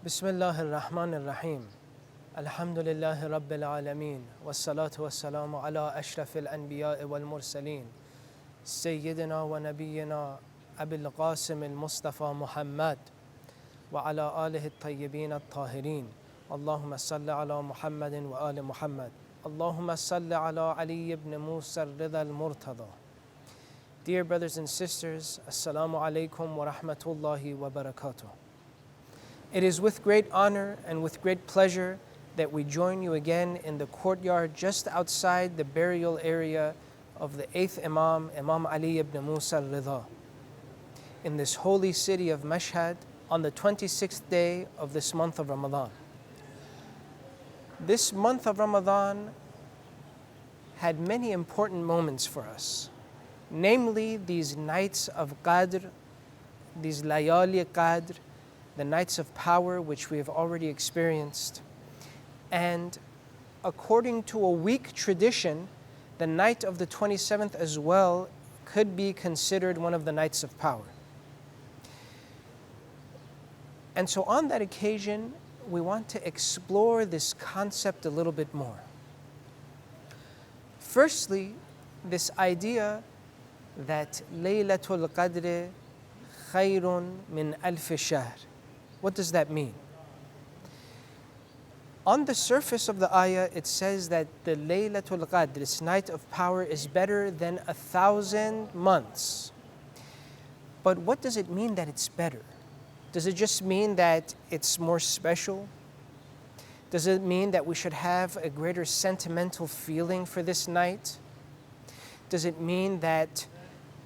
Bismillah ar-Rahman ar-Rahim. Alhamdulillahi Rabbil Alameen. Wassalatu wassalamu ala ashrafil anbiya'i wal mursaleen. Sayyidina wa nabiyyina Abil Qasim al-Mustafa Muhammad wa ala alihi at-tayyibin at-tahirin. Allahumma salli ala Muhammadin wa ali Muhammad. Allahumma salli ala Ali ibn Musa Reza al-Murtada. Dear brothers and sisters, Assalamu alaikum wa rahmatullahi wa barakatuh. It is with great honor and with great pleasure that we join you again in the courtyard just outside the burial area of the 8th Imam, Imam Ali ibn Musa Reza, in this holy city of Mashhad on the 26th day of this month of Ramadan. This month of Ramadan had many important moments for us, namely these nights of Qadr, these Layali Qadr, the nights of power which we have already experienced. And according to a weak tradition, the night of the 27th as well could be considered one of the nights of power. And so on that occasion, we want to explore this concept a little bit more. Firstly, this idea that Laylatul Qadr khayrun min alf shahr. What does that mean? On the surface of the ayah, it says that the Laylatul Qadr, this night of power, is better than 1,000 months. But what does it mean that it's better? Does it just mean that it's more special? Does it mean that we should have a greater sentimental feeling for this night? Does it mean that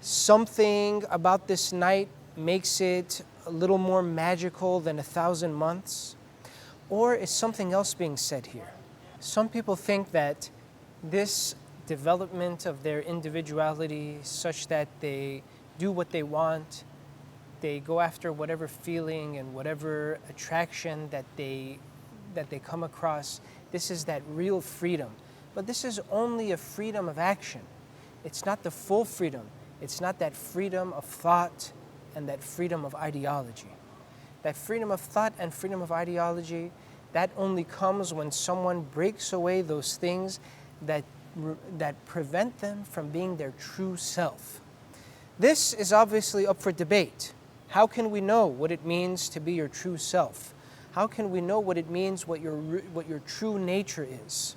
something about this night makes it a little more magical than 1,000 months? Or is something else being said here? Some people think that this development of their individuality, such that they do what they want, they go after whatever feeling and whatever attraction that they come across, this is that real freedom. But this is only a freedom of action. It's not the full freedom. It's not that freedom of thought and that freedom of ideology. That freedom of thought and freedom of ideology, that only comes when someone breaks away those things that prevent them from being their true self. This is obviously up for debate. How can we know what it means to be your true self? How can we know what it means, what your true nature is?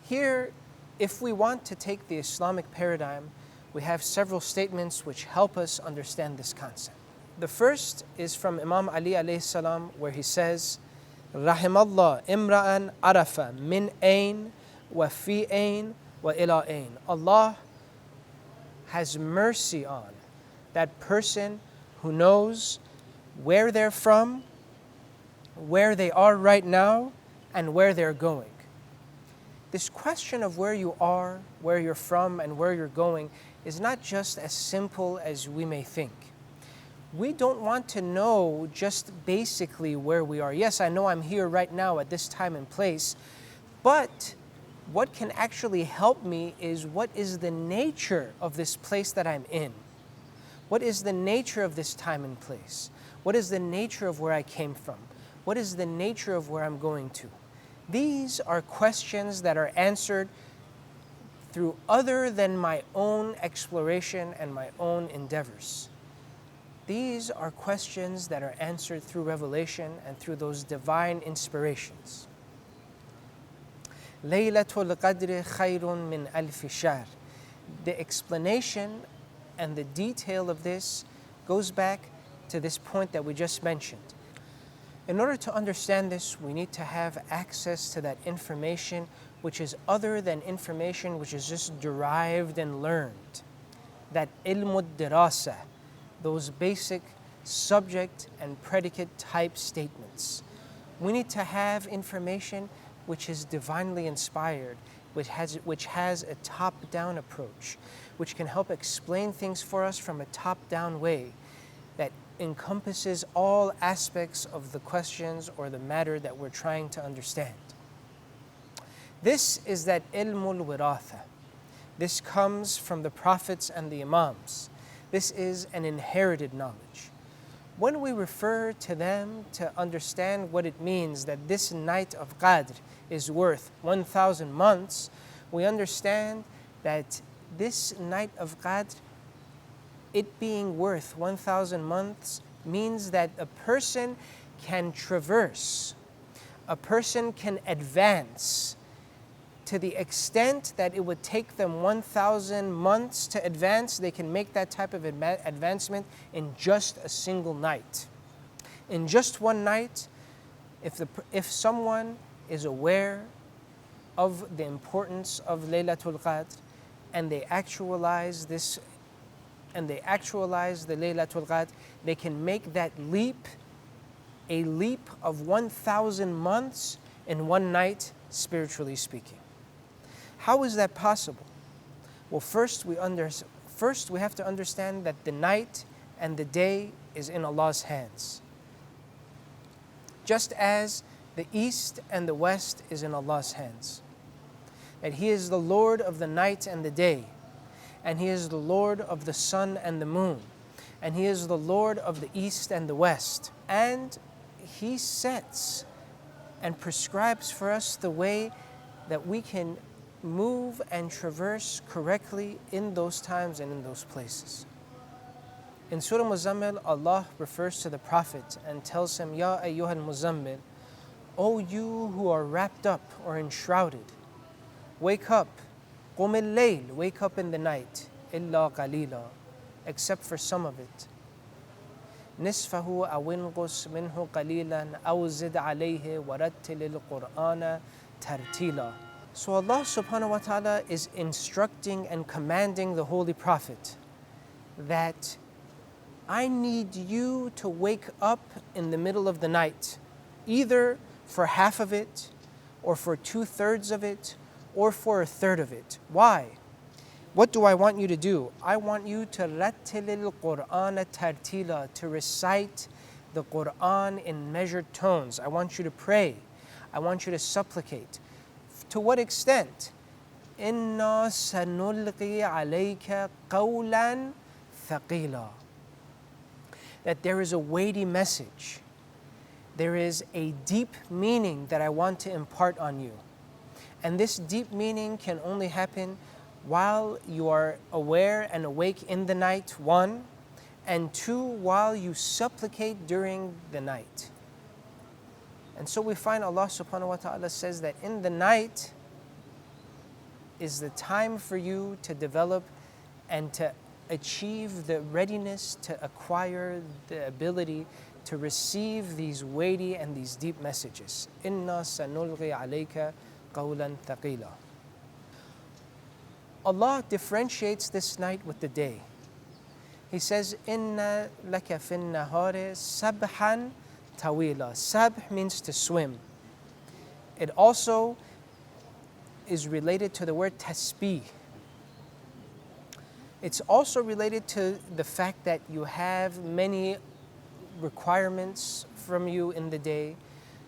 Here, if we want to take the Islamic paradigm, we have several statements which help us understand this concept. The first is from Imam Ali alayhi salam, where he says, Rahimallah imra'an arafa min ain wa fi ain wa ila ain. Allah has mercy on that person who knows where they're from, where they are right now, and where they're going. This question of where you are, where you're from, and where you're going is not just as simple as we may think. We don't want to know just basically where we are. Yes, I know I'm here right now at this time and place, but what can actually help me is what is the nature of this place that I'm in? What is the nature of this time and place? What is the nature of where I came from? What is the nature of where I'm going to? These are questions that are answered through other than my own exploration and my own endeavors. These are questions that are answered through revelation and through those divine inspirations. Laylatul Qadr khayrun min alf shahr. The explanation and the detail of this goes back to this point that we just mentioned. In order to understand this, we need to have access to that information which is other than information which is just derived and learned. That ilmud dirasa, those basic subject and predicate type statements. We need to have information which is divinely inspired, which has a top-down approach, which can help explain things for us from a top-down way that encompasses all aspects of the questions or the matter that we're trying to understand. This is that ilmul wiratha. This comes from the prophets and the imams. This is an inherited knowledge. when we refer to them to understand what it means that this night of Qadr is worth 1,000 months, we understand that this night of Qadr, it being worth 1,000 months, means that a person can traverse, a person can advance to the extent that it would take them 1,000 months to advance. They can make that type of advancement in just a single night. In just one night, if someone is aware of the importance of Laylatul Qadr and they actualize this, and they actualize the Laylatul Qadr, they can make that leap, a leap of 1,000 months in one night, spiritually speaking. How is that possible? Well, first we have to understand that the night and the day is in Allah's hands. Just as the east and the west is in Allah's hands. That He is the Lord of the night and the day. And He is the Lord of the sun and the moon. And He is the Lord of the east and the west. And He sets and prescribes for us the way that we can move and traverse correctly in those times and in those places. In Surah Muzammil, Allah refers to the Prophet and tells him, Ya ayyuhal muzammil, O you who are wrapped up or enshrouded, wake up, qum al-layl, wake up in the night, illa qalila, except for some of it. نصفه أو انقص منه قليلا أو زد عليه ورتل القرآن ترتيلا. So Allah subhanahu wa ta'ala is instructing and commanding the Holy Prophet that I need you to wake up in the middle of the night, either for half of it, or for 2/3 of it, or for 1/3 of it. Why? What do I want you to do? I want you to rattilil Qur'ana tartila, to recite the Qur'an in measured tones. I want you to pray. I want you to supplicate. To what extent? Inna sanulqi alayka qawlan thaqila. That there is a weighty message. There is a deep meaning that I want to impart on you. And this deep meaning can only happen while you are aware and awake in the night, 1, and 2, while you supplicate during the night. And so we find Allah subhanahu wa ta'ala says that in the night is the time for you to develop and to achieve the readiness to acquire the ability to receive these weighty and these deep messages. Inna sanulqi alayka qawlan thaqila. Allah differentiates this night with the day. He says, Inna laka fin nahari sabhan tawila. Sabh means to swim. It also is related to the word tasbih. It's also related to the fact that you have many requirements from you in the day,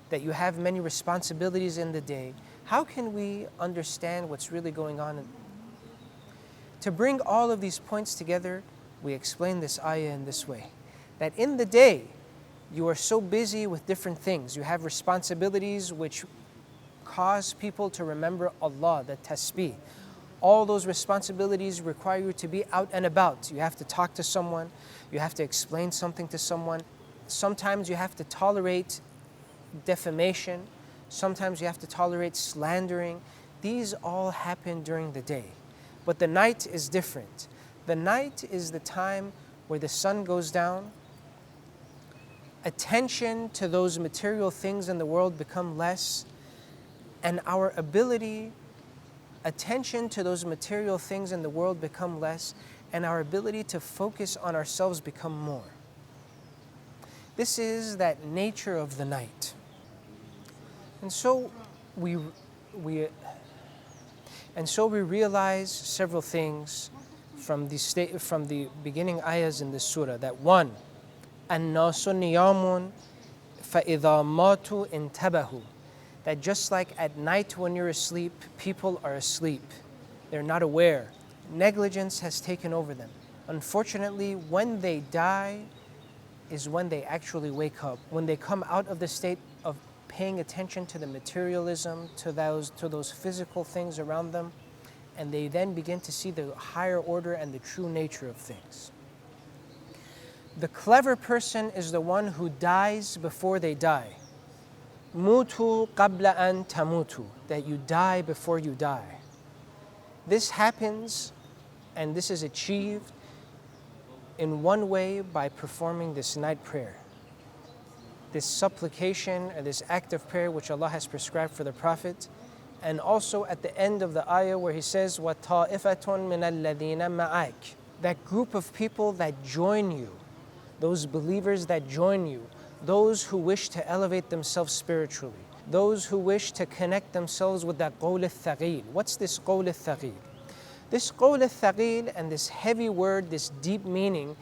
that you have many responsibilities in the day. How can we understand what's really going on? To bring all of these points together, we explain this ayah in this way. That in the day, you are so busy with different things. You have responsibilities which cause people to remember Allah, the tasbih. All those responsibilities require you to be out and about. You have to talk to someone. You have to explain something to someone. Sometimes you have to tolerate defamation. Sometimes you have to tolerate slandering. These all happen during the day. But the night is different. The night is the time where the sun goes down. Attention to those material things in the world become less. And our attention to those material things in the world become less. And our ability to focus on ourselves become more. This is that nature of the night. And so we realize several things from the beginning ayahs in this surah. That 1, النَّاسُ نِيَامٌ فَإِذَا مَاتُوا انْتَبَهُوا. That just like at night when you're asleep, people are asleep. They're not aware. Negligence has taken over them. Unfortunately, when they die, is when they actually wake up, when they come out of the state of paying attention to the materialism, to those physical things around them, and they then begin to see the higher order and the true nature of things. The clever person is the one who dies before they die. Mutu qabla an tamutu, that you die before you die. This happens, and this is achieved in one way, by performing this night prayer. This supplication and this act of prayer which Allah has prescribed for the Prophet. And also at the end of the ayah where He says, وَطَائِفَةٌ مِّنَ الَّذِينَ مَعَكَ, that group of people that join you, those believers that join you, those who wish to elevate themselves spiritually, those who wish to connect themselves with that qawl al-thaqeel. What's this qawl al-thaqeel? This qawl al-thaqeel and this heavy word, this deep meaning,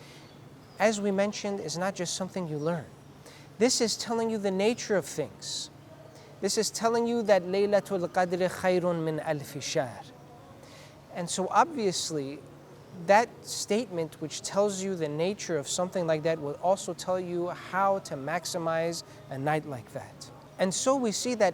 as we mentioned, is not just something you learn. This is telling you the nature of things. This is telling you that Laylatul Qadr khayrun min alfi shahr. And so obviously, that statement which tells you the nature of something like that will also tell you how to maximize a night like that. And so we see that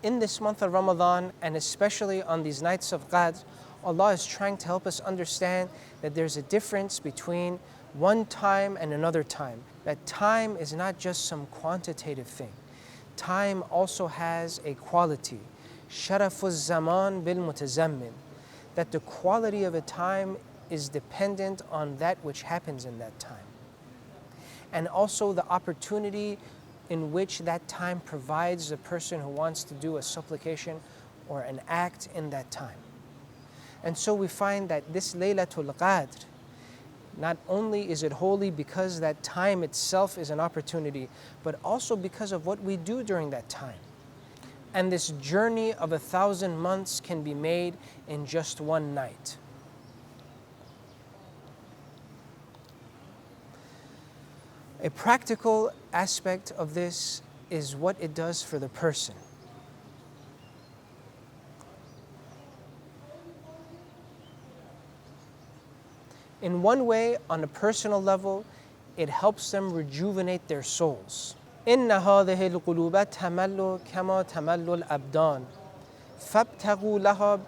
in this month of Ramadan, and especially on these nights of Qadr, Allah is trying to help us understand that there's a difference between one time and another time. That time is not just some quantitative thing. Time also has a quality. Sharafuz zaman bil mutazammin. That the quality of a time is dependent on that which happens in that time. And also the opportunity in which that time provides the person who wants to do a supplication or an act in that time. And so we find that this Laylatul Qadr, not only is it holy because that time itself is an opportunity, but also because of what we do during that time. And this journey of 1,000 months can be made in just one night. A practical aspect of this is what it does for the person. In one way, on a personal level, it helps them rejuvenate their souls. إِنَّ هَذِهِ الْقُلُوبَ تَمَلُّ كَمَا تَمَلُّ الْأَبْدَانِ فَابْتَغُوا لَهَا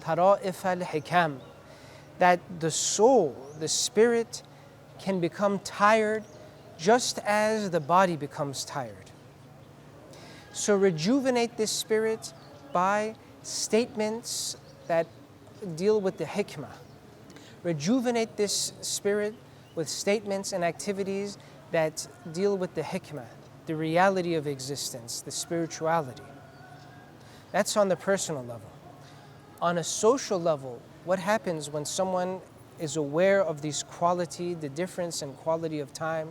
طَرَائِفَ الْحِكَمِ. That the soul, the spirit, can become tired just as the body becomes tired. So rejuvenate this spirit by statements that deal with the hikmah. Rejuvenate this spirit with statements and activities that deal with the hikmah, the reality of existence, the spirituality. That's on the personal level. On a social level, what happens when someone is aware of these quality, the difference in quality of time,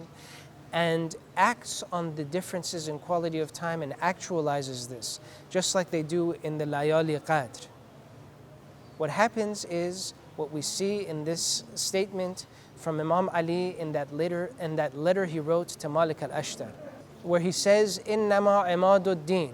and acts on the differences in quality of time and actualizes this, just like they do in the Layali Qadr. What happens is what we see in this statement from Imam Ali in that letter he wrote to Malik al-Ashtar, where he says, إِنَّمَا عِمَادُ الدِّينِ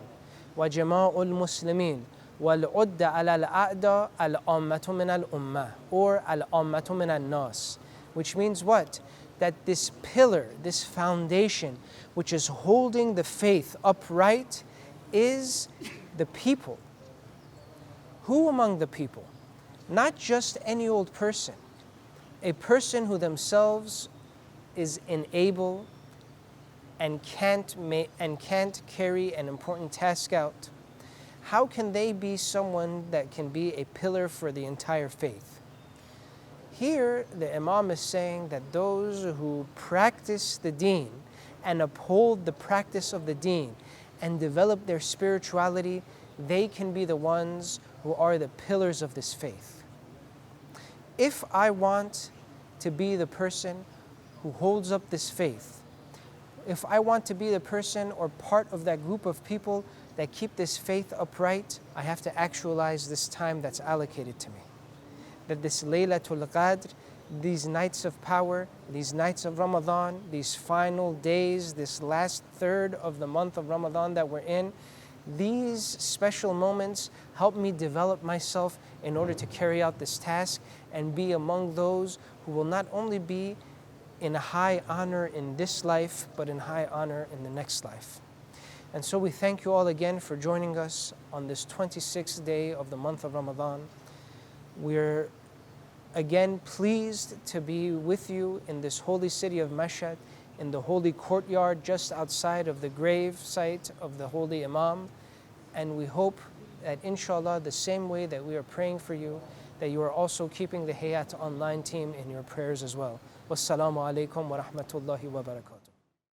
وَجَمَاءُ الْمُسْلِمِينَ وَالْعُدَّ عَلَى الْأَعْدَى الْأُمَّةُ مِنَ الْأُمَّةِ, or الْأُمَّةُ مِنَ النَّاسِ, which means what? That this pillar, this foundation, which is holding the faith upright, is the people. Who among the people? Not just any old person. A person who themselves is unable and can't carry an important task out. How can they be someone that can be a pillar for the entire faith? Here, the Imam is saying that those who practice the deen and uphold the practice of the deen and develop their spirituality, they can be the ones who are the pillars of this faith. If I want to be the person who holds up this faith, if I want to be the person or part of that group of people that keep this faith upright, I have to actualize this time that's allocated to me. That this Laylatul Qadr, these nights of power, these nights of Ramadan, these final days, this last third of the month of Ramadan that we're in, these special moments help me develop myself in order to carry out this task and be among those who will not only be in high honor in this life, but in high honor in the next life. And so we thank you all again for joining us on this 26th day of the month of Ramadan. We're again pleased to be with you in this holy city of Mashhad, in the holy courtyard just outside of the grave site of the holy Imam. And we hope that inshallah, the same way that we are praying for you, that you are also keeping the Heyat online team in your prayers as well. Wassalamu alaikum wa rahmatullahi wa barakatuh.